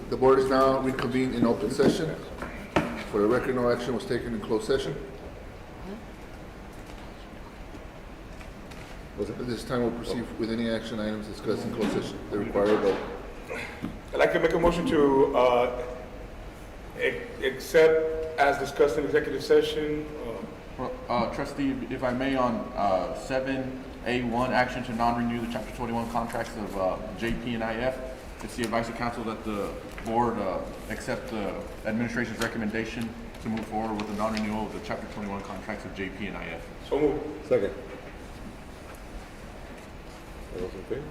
The board is now reconvened in open session. For the record, no action was taken in closed session. At this time, we'll proceed with any action items discussed in closed session. The required vote. I'd like to make a motion to accept as discussed in executive session. Trustee, if I may, on 7A1, action to non-renew the Chapter 21 contracts of JP and IF, it's the advice of council that the board accept the administration's recommendation to move forward with the non-renewal of the Chapter 21 contracts of JP and IF. So moved. Second. All those in favor?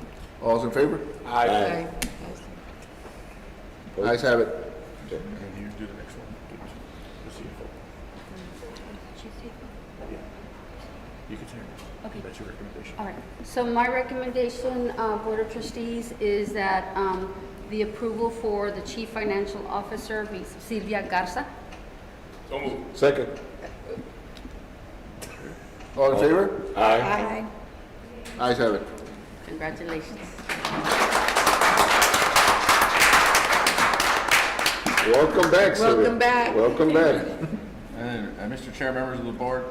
All those in favor? Aye. Ayes have it. And you do the next one. The CFO. You can say it. Okay. That's your recommendation. All right, so my recommendation, Board of Trustees, is that the approval for the Chief Financial Officer be Silvia Garza. So moved. Second. All in favor? Aye. Ayes have it. Congratulations. Welcome back, Sylvia. Welcome back. Welcome back. And Mr. Chair, members of the board,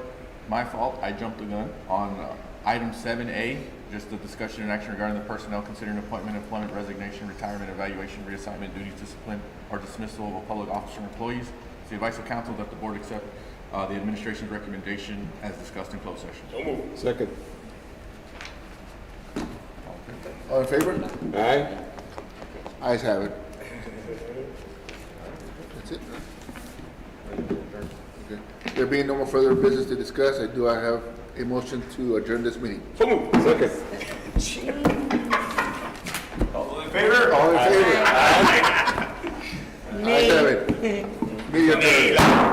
my fault, I jumped the gun on item 7A, just the discussion and action regarding the personnel considering appointment, employment, resignation, retirement, evaluation, reassignment, duties, discipline, or dismissal of a public officer or employees. It's the advice of council that the board accept the administration's recommendation as discussed in closed session. So moved. Second. All in favor? Aye. Ayes have it. That's it? Okay. There being no more further business to discuss, I have a motion to adjourn this meeting. So moved. Second. All in favor? All in favor? Ayes have it. Meeting adjourned.